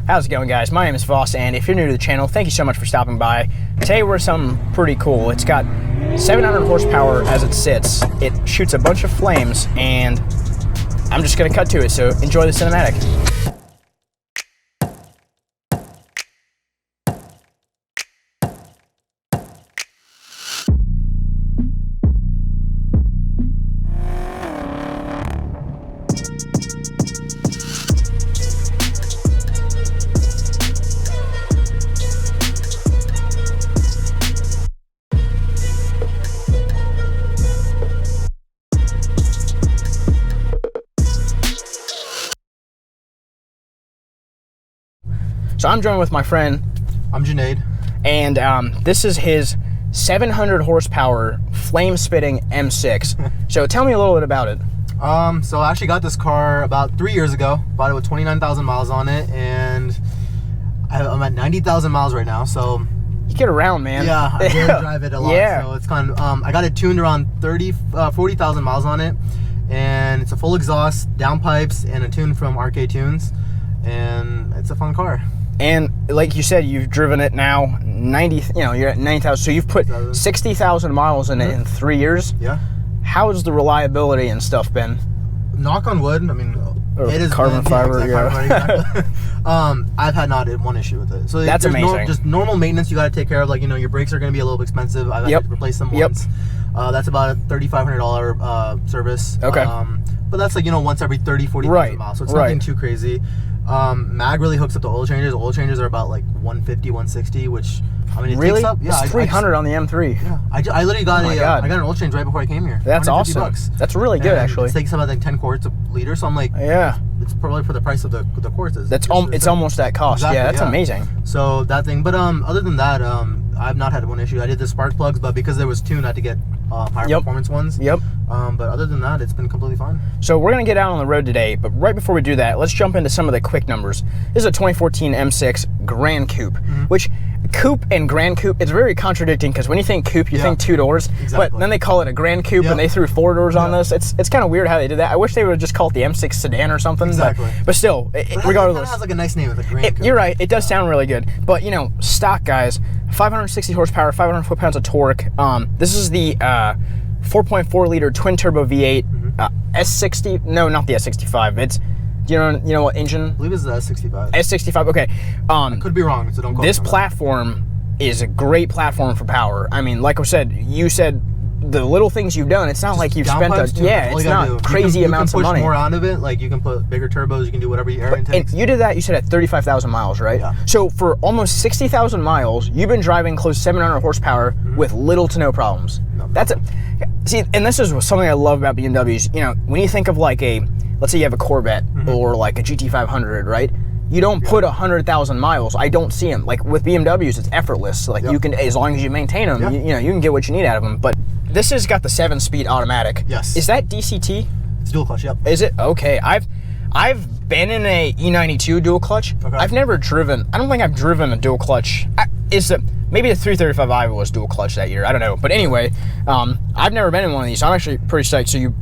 How's it going, guys? My name is Voss, and if you're new to the channel, thank you so much for stopping by. Today we're something pretty cool. It's got 700 horsepower as it sits. It shoots a bunch of flames, and I'm just gonna cut to it, so enjoy the cinematic. So I'm joined with my friend. I'm Junaid. And this is his 700 horsepower flame-spitting M6. So tell me a little bit about it. So I actually got this car about 3 years ago. Bought it with 29,000 miles on it, and I'm at 90,000 miles right now. So you get around, man. Yeah, I do drive it a lot. Yeah. So it's kind of, I got it tuned around 40,000 miles on it, and it's a full exhaust, downpipes, and a tune from RK Tunes, and it's a fun car. And like you said, you've driven it now 90, you're at 90,000. So you've put 60,000 miles in it in 3 years. Yeah. How's the reliability and stuff been? Knock on wood. I mean, it is carbon fiber. Exactly. I've had not one issue with it. So that's amazing. Just normal maintenance you got to take care of. Like, your brakes are going to be a little bit expensive. I've had to replace them once. That's about a $3,500 service. Okay. But that's like, once every 40,000 miles. So it's nothing too crazy. Mag really hooks up to oil changes. Oil changes are about like 150, 160, which, I mean, it really? takes up. Yeah, it's 300 on the M3. Yeah, I literally got I got an oil change right before I came here. That's awesome. $150. That's really good, actually. It takes about like 10 quarts a liter, so I'm like, yeah, it's probably for the price of the quarts. It's almost that cost. Exactly, yeah, that's amazing. So that thing, but other than that, I've not had one issue. I did the spark plugs, but because there was tuned, I had to get higher performance ones. Yep. But other than that, it's been completely fine. So we're gonna get out on the road today, but right before we do that, let's jump into some of the quick numbers. This is a 2014 M6 Grand Coupe, which coupe and Grand Coupe, it's very contradicting because when you think coupe, you think 2 doors, but then they call it a Grand Coupe and they threw 4 doors on this. It's kind of weird how they did that. I wish they would have just called it the M6 Sedan or something. Exactly. But still, regardless. It has like a nice name, the Grand Coupe. You're right, it does sound really good. But stock guys, 560 horsepower, 500 foot-pounds of torque. This is the 4.4 liter twin turbo V8 S60. No, not the S65. It's you know what engine? I believe it's the S65. S65. Okay. I could be wrong, so don't quote me. This platform is a great platform for power. I mean, like I said, you said the little things you've done. It's not like you've spent it's not crazy amounts of money. You can push more out of it. Like, you can put bigger turbos. You can do whatever your air intakes. And you did that. You said at 35,000 miles, right? Yeah. So for almost 60,000 miles, you've been driving close to 700 horsepower with little to no problems. That's it. See, and this is something I love about BMWs. When you think of like let's say you have a Corvette or like a GT500, right? You don't put 100,000 miles. I don't see them. Like with BMWs, it's effortless. Like you can, as long as you maintain them, you can get what you need out of them. But this has got the 7-speed automatic. Yes. Is that DCT? It's dual clutch. Yep. Is it? Okay. I've been in a E92 dual clutch. Okay. I've never driven. I don't think I've driven a dual clutch. Maybe the 335i was dual clutch that year. I don't know. But anyway, I've never been in one of these. So I'm actually pretty psyched. So you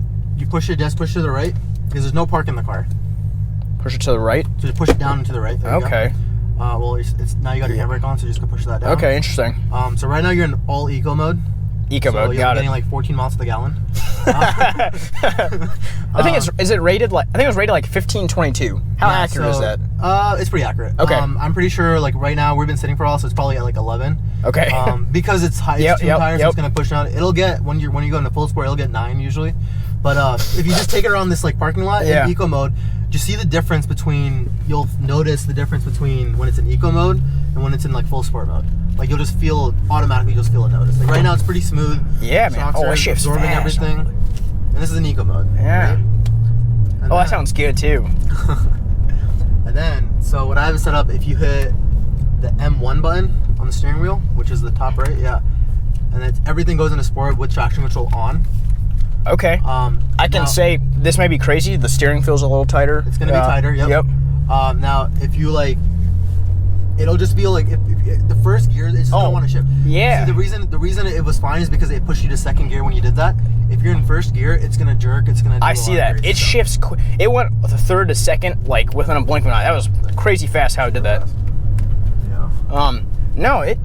push it, just push to the right, because there's no park in the car. Push it to the right? So just push it down and to the right. There okay. Well, it's now you got your handbrake on, so you just go push that down. Okay, interesting. So right now you're in all eco mode. Eco mode, you're getting like 14 miles to the gallon. I think is it rated like, I think it was rated like 1522. How accurate is that? It's pretty accurate. Okay. I'm pretty sure like right now we've been sitting for a while, so it's probably at like 11. Okay. Because it's high, it's tuned tires, so it's gonna push down. It'll get when you go into full sport, it'll get 9 usually. But if you just take it around this like parking lot in eco mode, just see the difference between. You'll notice the difference between when it's in eco mode and when it's in like full sport mode. Like you'll just automatically feel a notice. Like right now it's pretty smooth. Yeah, man. Oh, it shifts absorbing fast. everything. And this is in eco mode. Yeah. Right? That sounds good too. And then, so what I have set up, if you hit the M1 button on the steering wheel, which is the top right, and everything goes into sport with traction control on. Okay. I can say this may be crazy. The steering feels a little tighter. It's gonna be tighter. Yep. Now, if you it'll just feel like if the first gear, it's just gonna want to shift. Yeah. See, the reason it was fine is because it pushed you to second gear when you did that. if you're in first gear, it's gonna jerk. It's gonna. Do I see that. It shifts. It went the third to second like within a blink of an eye. That was crazy fast how it did that. Yeah. No,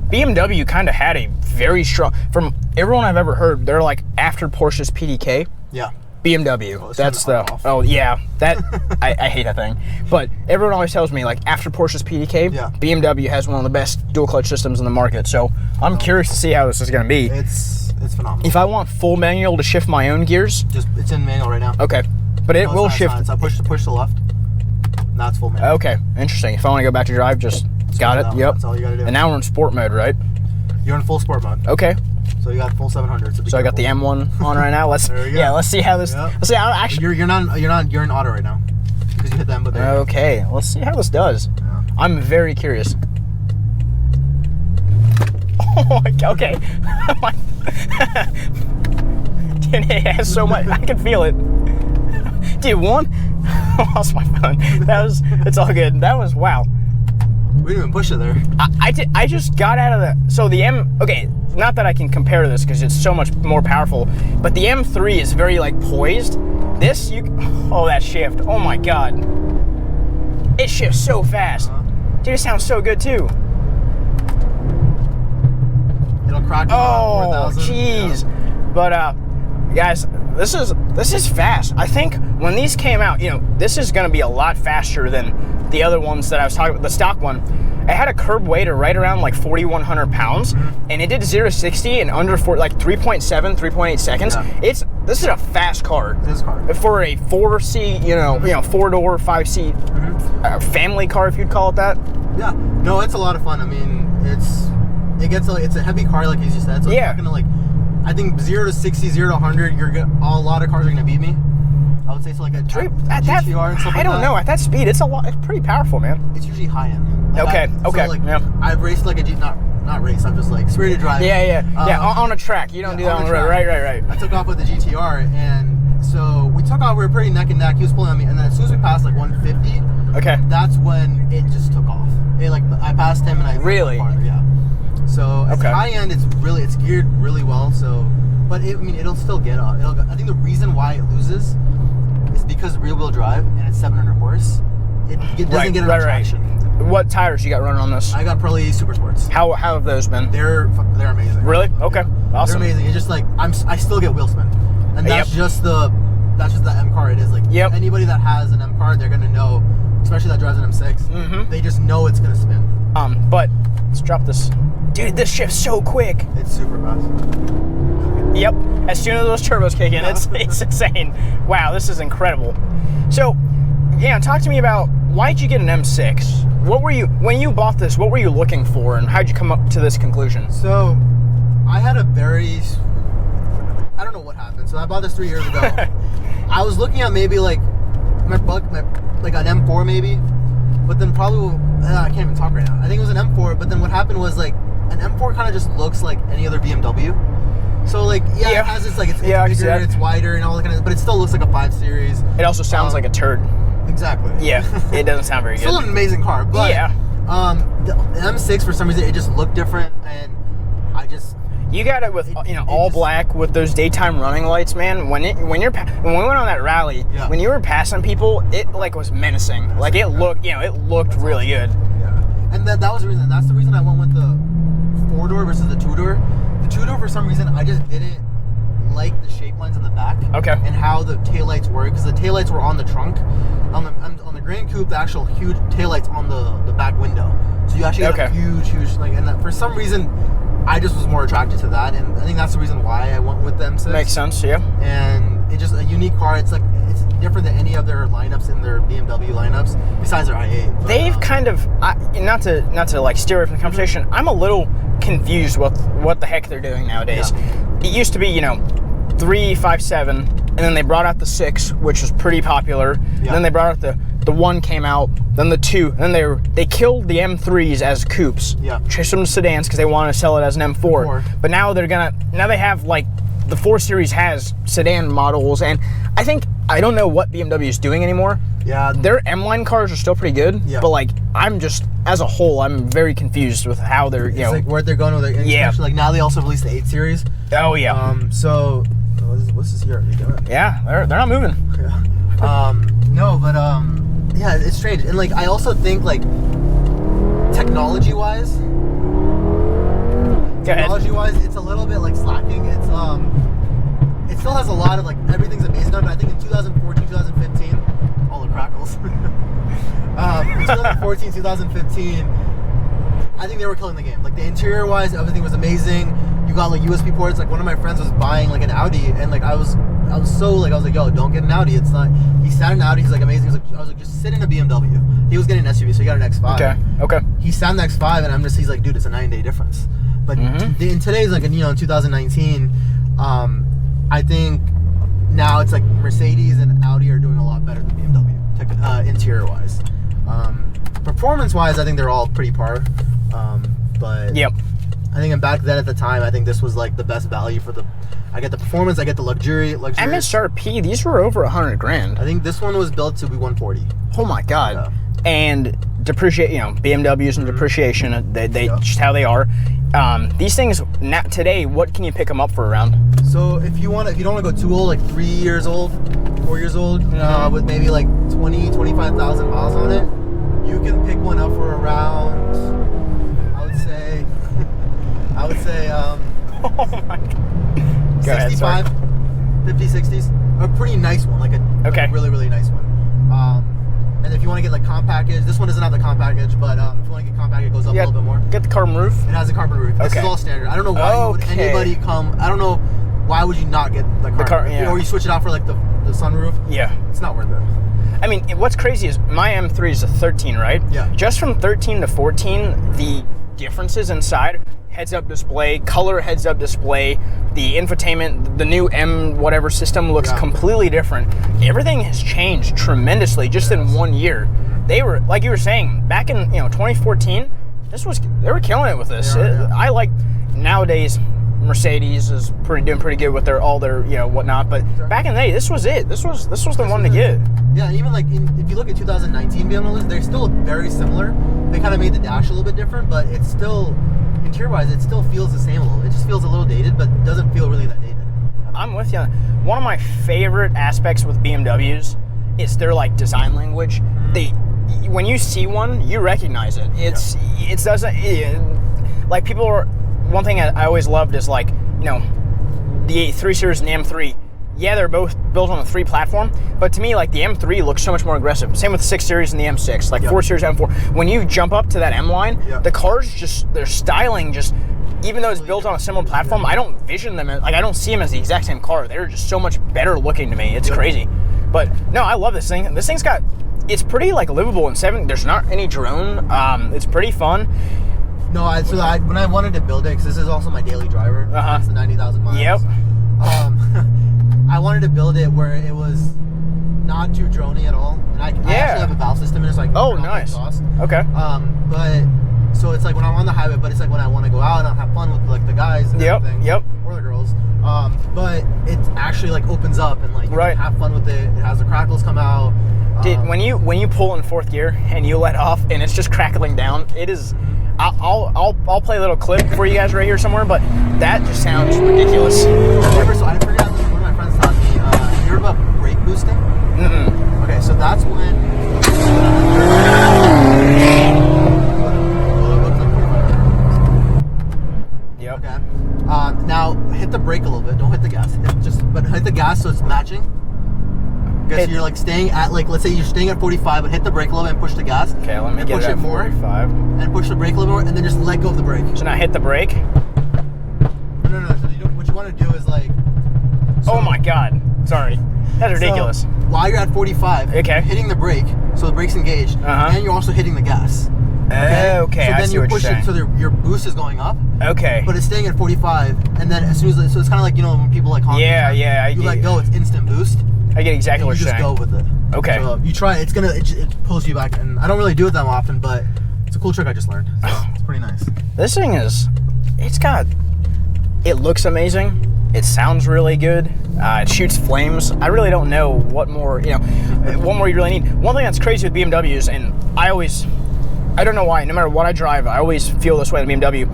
BMW kind of had a very strong. From everyone I've ever heard, they're like after Porsche's PDK. Yeah. BMW. Oh, that's the. Oh yeah, that I hate that thing. But everyone always tells me like after Porsche's PDK, BMW has one of the best dual clutch systems in the market. So I'm curious to see how this is going to be. It's phenomenal. If I want full manual to shift my own gears, it's in manual right now. Okay, but it will shift. So I push to left. Now it's full manual. Okay, interesting. If I want to go back to drive, just got it. Yep. That's all you got to do. And now we're in sport mode, right? You're in full sport mode. Okay. So you got full 700. So I got the M1 on right now. Let's let's see how this. Yep. Let's see how actually. You're in auto right now because you hit the M. But there. Okay, let's see how this does. Yeah. I'm very curious. Oh my God, okay. Dude, it has so much. I can feel it. Dude, I lost my phone. It's all good. That was wow. We didn't even push it there. I just got out of the. So the M. Okay, not that I can compare this because it's so much more powerful. But the M3 is very like poised. This oh, that shift. Oh my God. It shifts so fast. Dude, it sounds so good too. It'll crack. Oh, jeez. Yeah. But guys, this is fast. I think when these came out, this is going to be a lot faster than the other ones that I was talking about. The stock one, it had a curb weight of right around like 4,100 pounds, and it did 0 to 60 in under 3.7, 3.8 seconds. Yeah. This is a fast car. It is a car. For a 4-seat, 4-door, 5-seat family car, if you'd call it that. Yeah. No, it's a lot of fun. I mean, it's a heavy car, like you said. So it's not gonna I think 0 to 60, 0 to 100, a lot of cars are gonna beat me. I would say so, like a GTR and stuff like that. I don't know. At that speed, it's pretty powerful, man. It's usually high end. Like I've raced like a not race. I'm just like spirited drive. Yeah. On a track. You don't do that on the road. Right. I took off with the GTR, and so we took off. We were pretty neck and neck. He was pulling on me, and then as soon as we passed like 150, that's when it just took off. I passed him, and I really farther, So it's high end. It's geared really well. So, but it'll still get up. I think the reason why it loses is because rear wheel drive and it's 700 horse. It doesn't get enough traction. What tires you got running on this? I got Pirelli Super Sports. How have those been? They're amazing. Really? Okay. Awesome. They're amazing. It's just like I still get wheel spin, and that's just the M car. It is like anybody that has an M car, they're gonna know, especially that drives an M6. They just know it's gonna spin. But let's drop this. Dude, this shifts so quick. It's super fast. Yep. As soon as those turbos kick in, it's insane. Wow, this is incredible. So, talk to me about why'd you get an M6? What were you when you bought this? What were you looking for, and how'd you come up to this conclusion? So, I had I don't know what happened. So I bought this 3 years ago. I was looking at maybe like an M4 maybe, but then probably I can't even talk right now. I think it was an M4, but then what happened was like an M4 kind of just looks like any other BMW. So it has it's bigger, it's wider, and all that kind of, but it still looks like a 5 Series. It also sounds like a turd. Exactly. Yeah, it doesn't sound very good. Still an amazing car, but the M6 for some reason it just looked different, and you got it with all black with those daytime running lights, man. When we went on that rally, when you were passing people, it was menacing. It looked really good. Yeah, and that was the reason. That's the reason I went with the 4-door versus the 2-door. The 2-door, for some reason, I just didn't like the shape lines in the back. Okay. And how the taillights were, because the taillights were on the trunk. On the Grand Coupe, the actual huge taillights on the back window. So you actually got a huge, and that, for some reason, I just was more attracted to that, and I think that's the reason why I went with the M6. Makes sense, yeah. And it's just a unique car. It's different than any other lineups in their BMW lineups, besides their i8. But, they've kind of, not to steer away from the conversation, I'm a little confused with what the heck they're doing nowadays. Yeah. It used to be, 357, and then they brought out the 6, which was pretty popular. Yeah. And then they brought out the 1 came out, then the 2, and then they killed the M3s as coupes. Yeah. Changed them to sedans because they want to sell it as an M4. But now they have the 4 Series has sedan models, and I think I don't know what BMW is doing anymore. Yeah. Their M-line cars are still pretty good, but like I'm just, as a whole, I'm very confused with how they're, you know. Like where they're going with it. Yeah. Like now they also released the 8 Series. Oh, yeah. So, what's this here doing? Yeah, they're not moving. Yeah. No, but, yeah, it's strange. And like, I also think like, technology-wise, it's a little bit like slacking. It's, it still has a lot of like, everything's amazing on it, but I think in 2014, 2015, all the crackles. In 2014, 2015, I think they were killing the game. Like the interior wise, everything was amazing. You got like USB ports. Like one of my friends was buying like an Audi, and like I was like, yo, don't get an Audi. It's not. He sat in an Audi. He's like amazing. I was like, just sit in a BMW. He was getting an SUV, so he got an X5. Okay. He sat in the X5, and he's like, dude, it's a 9-day difference. But in today's like, you know, in 2019, I think now it's like Mercedes and Audi are doing a lot better than BMW, interior wise. Performance wise, I think they're all pretty par. But I think back then at the time, I think this was like the best value for the. I get the performance, I get the luxury. MSRP, these were over 100 grand. I think this one was built to be 140. Oh my god! Yeah. And depreciate, you know, BMWs and depreciation, they just how they are. These things now, today, what can you pick them up for around? So if you don't want to go too old, like 3 years old, 4 years old, with maybe like 25,000 miles on it, you can pick one up for around, I would say, oh my god. 65, 50, 60s. A pretty nice one, like a really, really nice one. And if you want to get like comp package, this one doesn't have the comp package, but if you want to get comp package, it goes up a little bit more. Get the carbon roof? It has a carbon roof. This is all standard. I don't know why would anybody come, I don't know, why would you not get the carbon? Or you switch it out for like the sunroof? Yeah. It's not worth it. I mean, what's crazy is my M3 is a 13, right? Yeah. Just from 13 to 14, the differences inside, heads-up display, color heads-up display, the infotainment, the new M whatever system looks completely different. Everything has changed tremendously just in 1 year. They were, like you were saying, back in 2014, they were killing it with this. I like nowadays. Mercedes is doing pretty good with all their whatnot, but back in the day, this was it. This was the one to get. Yeah, even like if you look at 2019 BMWs, they're still very similar. They kind of made the dash a little bit different, but it's still interior-wise, it still feels the same a little. It just feels a little dated, but doesn't feel really that dated. I'm with you. One of my favorite aspects with BMWs is their like design language. When you see one, you recognize it. It doesn't like people are. One thing I always loved is like, the 3 Series and the M3. Yeah, they're both built on the 3 platform, but to me, like the M3 looks so much more aggressive. Same with the 6 Series and the M6, like 4 Series, M4. When you jump up to that M line, the cars their styling even though it's built on a similar platform, I don't vision them I don't see them as the exact same car. They're just so much better looking to me. It's crazy. But no, I love this thing. This thing's it's pretty like livable in 7. There's not any drone. It's pretty fun. No, when I wanted to build it, because this is also my daily driver, it's the 90,000 miles. Yep. I wanted to build it where it was not too droney at all, and I actually have a valve system in it, so I can nice. exhaust. Okay. But so it's like when I'm on the highway, but it's like when I want to go out and have fun with like the guys and everything, or the girls. But it actually like opens up and like you can have fun with it. It has the crackles come out. Dude, when you pull in 4th gear and you let off and it's just crackling down, it is. I'll play a little clip for you guys right here somewhere, but that just sounds ridiculous. So I forgot this. One of my friends taught me. You heard about brake boosting? Okay, so that's when. Yep. Okay. Now hit the brake a little bit. Don't hit the gas. Hit the gas so it's matching. Okay, so you're like staying at let's say you're staying at 45, but hit the brake a little bit and push the gas. Okay, let me get it at 45. And push the brake a little more, and then just let go of the brake. So now hit the brake? No. So what you want to do is like. Oh my God! Sorry, that's ridiculous. So while you're at 45, hitting the brake, so the brake's engaged, and you're also hitting the gas. Okay, so I then see you what push you're saying. it, so your boost is going up. Okay. But it's staying at 45, and then as soon as so it's kind of like when people like honk. You let go, it's instant boost. I get exactly what you're saying. You just go with it. Okay. So you try it. It pulls you back, and I don't really do it that often, but it's a cool trick I just learned. So it's pretty nice. This thing it looks amazing. It sounds really good. It shoots flames. I really don't know what more, you know, what more you really need. One thing that's crazy with BMWs, and I don't know why, no matter what I drive, I always feel this way with BMW.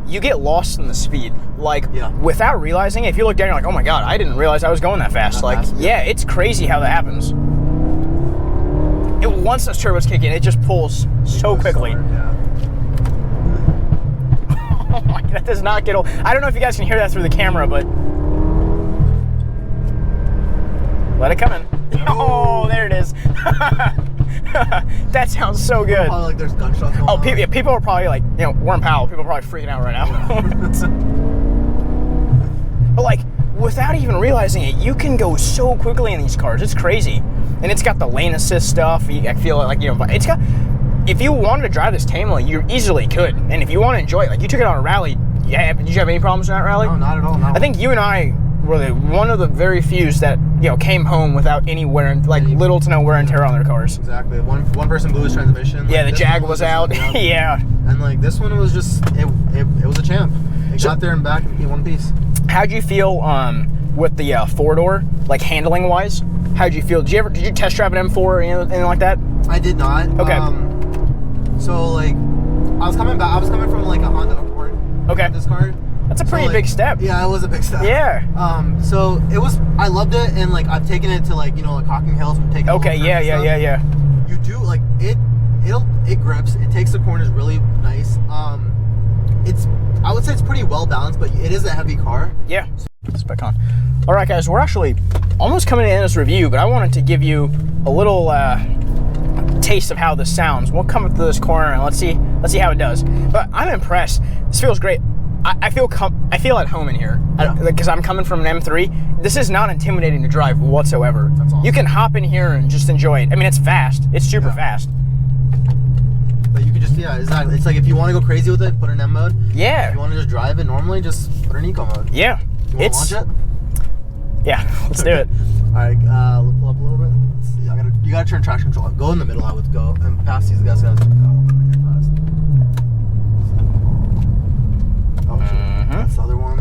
You get lost in the speed. Like, without realizing it, if you look down, you're like, oh my God, I didn't realize I was going that fast. Yeah, it's crazy how that happens. Once those turbos kick in, it just pulls so quickly. Oh my God, that does not get old. I don't know if you guys can hear that through the camera, but let it come in. Oh, there it is. That sounds so good. Probably like there's gunshots going on. People are probably like, you know, Warren Powell, people are probably freaking out right now. But like, without even realizing it, you can go so quickly in these cars. It's crazy. And it's got the lane assist stuff. I feel like, you know, it's got, if you wanted to drive this tamely, you easily could. And if you want to enjoy it, like you took it on a rally, did you have any problems in that rally? No, not at all. No. I think you and I were one of the very few that, you know, came home without any wear and, like, little to no wear and tear on their cars. Exactly. One person blew his transmission. Yeah, like, the Jag was out. Yeah. And like this one was just, it was a champ. It got there and back in one piece. How'd you feel with the 4-door, like handling wise? How'd you feel? Did you test drive an M4 or anything like that? I did not. Okay. So like, I was coming from like a Honda Accord. Okay. This car. That's a pretty big step. Yeah, it was a big step. Yeah. So it was. I loved it, and like I've taken it to like, you know, like Hocking Hills. We've taken. Okay. Yeah. You do like it. It grips. It takes the corners really nice. I would say it's pretty well balanced, but it is a heavy car. Yeah. Spec on. All right, guys, we're actually almost coming to the end of this review, but I wanted to give you a little taste of how this sounds. We'll come up to this corner and let's see how it does. But I'm impressed. This feels great. I feel at home in here because I'm coming from an M3. This is not intimidating to drive whatsoever. That's awesome. You can hop in here and just enjoy it. I mean, it's fast. It's super fast. But you could just, exactly. It's like if you want to go crazy with it, put it in M mode. Yeah. If you want to just drive it normally, just put it in eco mode. Yeah. You want to launch it? Yeah, let's do it. All right, pull up a little bit. Let's see. You gotta turn traction control. Go in the middle. I would go and pass these guys. Oh shit. That's the other one.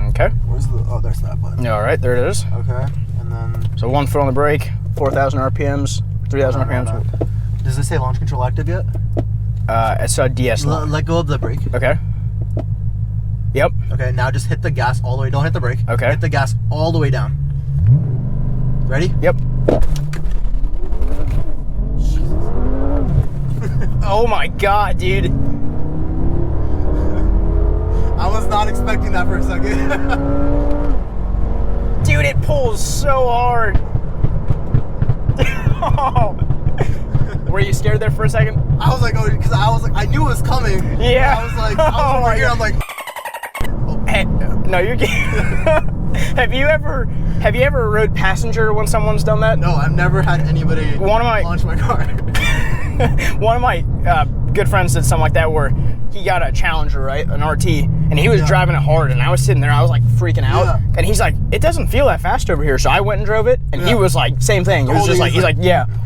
Okay. Where's the? Oh, there's that button. All right, there it is. Okay, and then. So 1 foot on the brake, 4,000 RPMs, 3,000 RPMs. Does it say launch control active yet? It's a DS. Let go of the brake. Okay. Yep. Okay, now just hit the gas all the way. Don't hit the brake. Okay. Hit the gas all the way down. Ready? Yep. Oh my God, dude. I was not expecting that for a second. Dude, it pulls so hard. Were you scared there for a second? I was like, oh, because I knew it was coming. Yeah. I was like, over here. I'm like. Hey, no, you're kidding. Have you ever rode passenger when someone's done that? No, I've never had anybody launch my car. One of my good friends did something like that where he got a Challenger, right, an RT, and he was driving it hard, and I was sitting there, I was like freaking out, and he's like, it doesn't feel that fast over here, so I went and drove it, and he was like, same thing, it was just like, he's like,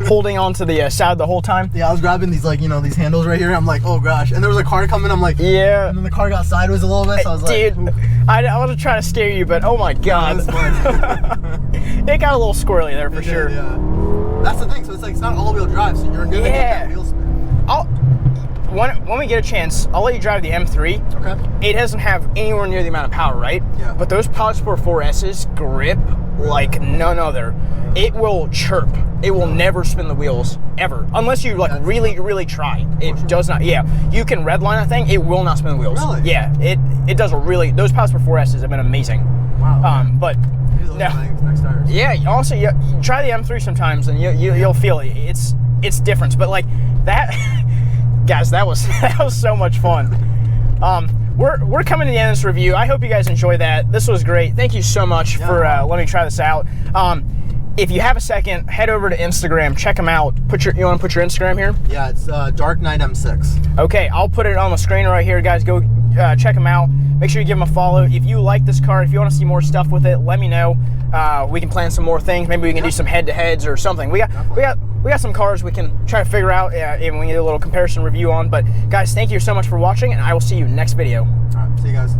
holding on to the side the whole time. Yeah, I was grabbing these, like, you know, these handles right here, I'm like, oh gosh, and there was a car coming, I'm like, yeah, and then the car got sideways a little bit, so I was like, dude, I wasn't trying to scare you, but oh my God. It got a little squirrely there for sure. Yeah. That's the thing, so it's like, it's not all-wheel drive, so you're gonna get that wheel spin. When we get a chance, I'll let you drive the M3. Okay. It doesn't have anywhere near the amount of power, right? Yeah. But those PowerSport 4S's grip like none other. It will chirp. It will never spin the wheels, ever. Unless you like really, really try. It does not, You can redline a thing, it will not spin the wheels. Really? Yeah, it does those PowerSport 4S's have been amazing. Wow. But next tires. Yeah, also you try the M3 sometimes and you'll feel it. It's different. But like that guys, that was so much fun. We're coming to the end of this review. I hope you guys enjoyed that. This was great. Thank you so much for letting me try this out. If you have a second, head over to Instagram, check them out. You want to put your Instagram here? Yeah, it's Dark Knight M6. Okay, I'll put it on the screen right here, guys. Go check them out. Make sure you give them a follow. If you like this car, if you want to see more stuff with it, let me know. We can plan some more things. Maybe we can do some head-to-heads or something. We got some cars we can try to figure out, and we can do a little comparison review on. But guys, thank you so much for watching, and I will see you next video. All right, see you guys.